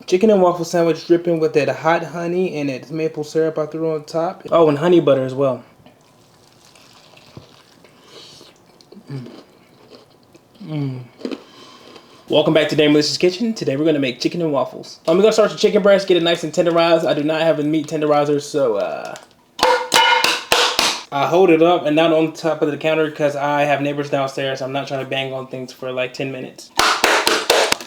Chicken and waffle sandwich dripping with that hot honey and that maple syrup I threw on top. Oh, and honey butter as well. Welcome back to Damelicious Kitchen. Today we're going to make chicken and waffles. I'm going to start with chicken breast, get it nice and tenderized. I do not have a meat tenderizer, so I hold it up and not on top of the counter because I have neighbors downstairs. I'm not trying to bang on things for like 10 minutes.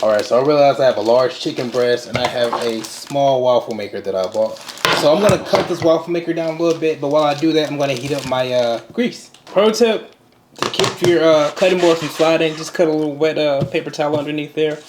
Alright, so I realized I have a large chicken breast and I have a small waffle maker that I bought. So I'm going to cut this waffle maker down a little bit, but while I do that, I'm going to heat up my grease. Pro tip. To keep your cutting board from sliding, just cut a little wet paper towel underneath there.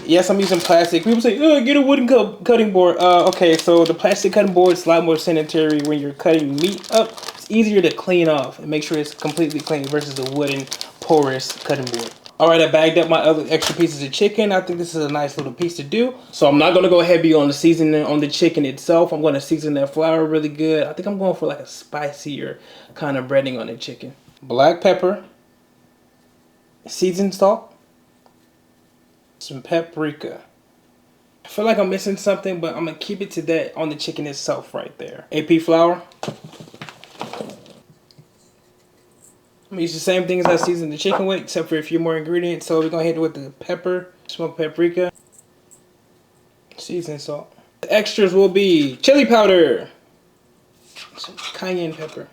Yes, I'm using plastic. People say, oh, get a wooden cutting board. Okay, so the plastic cutting board is a lot more sanitary when you're cutting meat up. It's easier to clean off and make sure it's completely clean versus the wooden porous cutting board. Alright, I bagged up my other extra pieces of chicken. I think this is a nice little piece to do. So I'm not going to go heavy on the seasoning on the chicken itself. I'm going to season that flour really good. I think I'm going for like a spicier kind of breading on the chicken. Black pepper. Seasoned salt. Some paprika. I feel like I'm missing something, but I'm going to keep it to that on the chicken itself right there. AP flour. I'm going to use the same thing as I seasoned the chicken with, except for a few more ingredients. So we're going to hit it with the pepper, smoked paprika, seasoned salt. The extras will be chili powder, some cayenne pepper.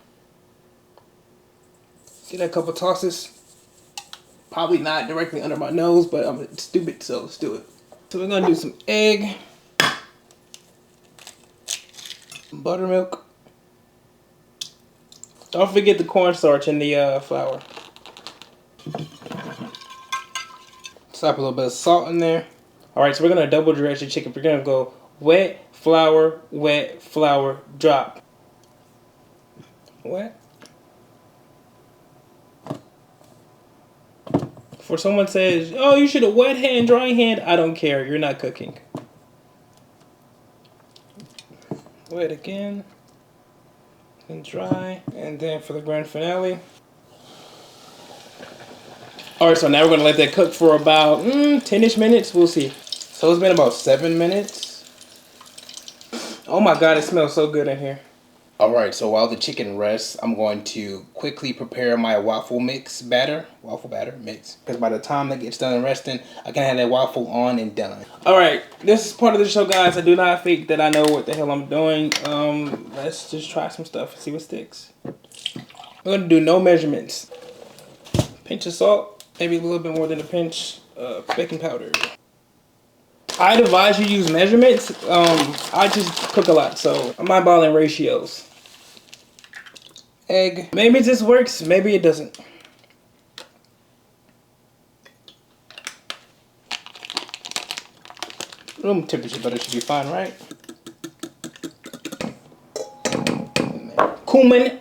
Get a couple tosses. Probably not directly under my nose, but I'm stupid, so let's do it. So we're going to do some egg, some buttermilk. Don't forget the cornstarch in the flour. Slap a little bit of salt in there. Alright, so we're going to double dredge the chicken. We're going to go wet flour, drop. Wet. Before someone says, oh, you should have wet hand, dry hand, I don't care. You're not cooking. Wet again. And dry, and then for the grand finale. Alright, so now we're going to let that cook for about 10-ish minutes. We'll see. So it's been about 7 minutes. Oh my god, it smells so good in here. Alright, so while the chicken rests, I'm going to quickly prepare my waffle batter mix. Because by the time that gets done resting, I can have that waffle on and done. Alright, this is part of the show, guys. I do not think that I know what the hell I'm doing. Let's just try some stuff and see what sticks. I'm going to do no measurements. Pinch of salt, maybe a little bit more than a pinch of baking powder. I'd advise you use measurements. I just cook a lot, so I'm eyeballing ratios. Egg. Maybe this works, maybe it doesn't. Room temperature butter should be fine, right? Cumin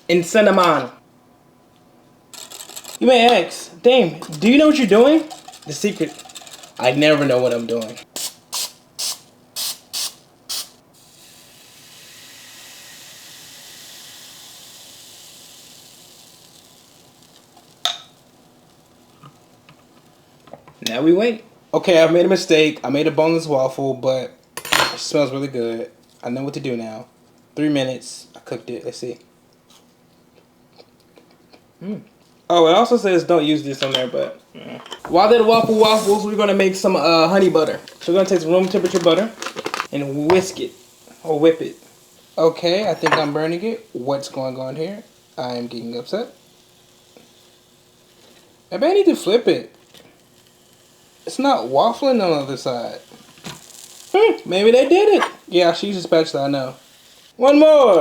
and cinnamon. You may ask, Dame, do you know what you're doing? The secret, I never know what I'm doing. Now we wait. Okay, I've made a mistake. I made a boneless waffle, but it smells really good. I know what to do now. 3 minutes. I cooked it. Let's see. Oh, it also says don't use this on there, but while they're waffles, we're gonna make some honey butter. So we're gonna take some room temperature butter and whisk it or whip it. Okay, I think I'm burning it. What's going on here? I am getting upset. Maybe I need to flip it. It's not waffling on the other side. Maybe they did it. Yeah, she's a spatula, I know. One more.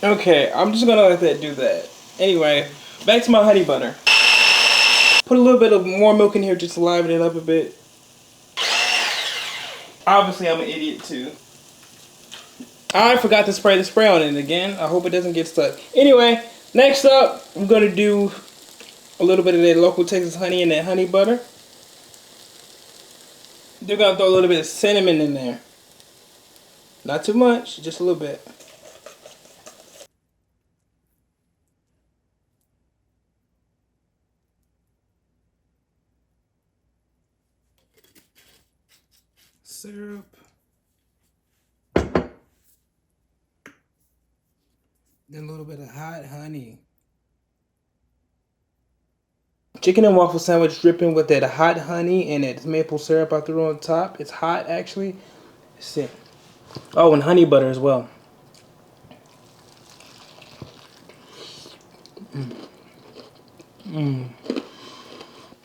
Okay, I'm just gonna let that do that. Anyway, back to my honey butter. Put a little bit of more milk in here just to liven it up a bit. Obviously, I'm an idiot too. I forgot to spray the spray on it again. I hope it doesn't get stuck. Anyway, next up, I'm going to do a little bit of that local Texas honey and that honey butter. They're going to throw a little bit of cinnamon in there. Not too much, just a little bit. syrup. Then a little bit of hot honey. Chicken and waffle sandwich dripping with that hot honey and that maple syrup I threw on top. It's hot actually. Let's see. Oh, and honey butter as well.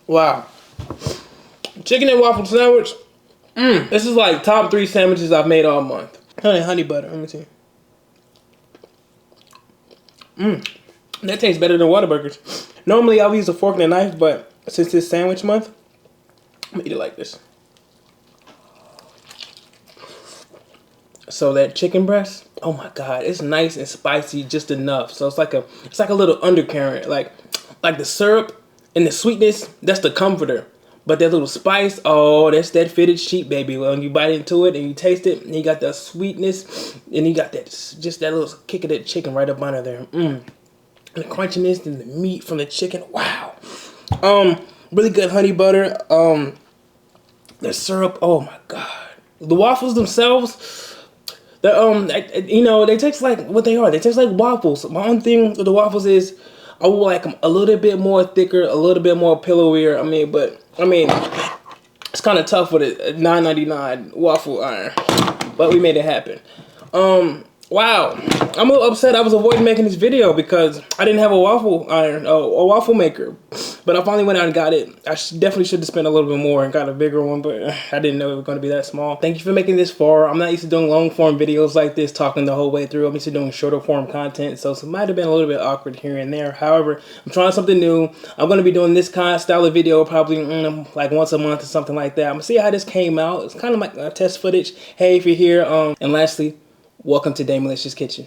Wow. Chicken and waffle sandwich. This is like top 3 sandwiches I've made all month. Honey butter. Let me see. That tastes better than Whataburgers. Normally I'll use a fork and a knife, but since it's sandwich month, I'm gonna eat it like this. So that chicken breast, oh my god, it's nice and spicy just enough. So it's like a little undercurrent, like the syrup and the sweetness. That's the comforter, but that little spice, oh, that's that fitted sheet, baby. When you bite into it and you taste it, and you got that sweetness, and you got that just that little kick of that chicken right up under there. And the crunchiness and the meat from the chicken, wow. Really good honey butter. The syrup, oh my god. The waffles themselves. You know, they taste like what they are. They taste like waffles. My own thing with the waffles is I would like them a little bit more thicker, a little bit more pillowier. I mean, it's kind of tough with a $9.99 waffle iron, but we made it happen. Wow, I'm a little upset I was avoiding making this video because I didn't have a waffle iron, a waffle maker. But I finally went out and got it. I definitely should have spent a little bit more and got a bigger one, but I didn't know it was going to be that small. Thank you for making this far. I'm not used to doing long form videos like this, talking the whole way through. I'm used to doing shorter form content, so it might have been a little bit awkward here and there. However, I'm trying something new. I'm going to be doing this kind of style of video probably like once a month or something like that. I'm going to see how this came out. It's kind of like test footage. Hey, if you're here. And lastly, welcome to Damelicious Kitchen.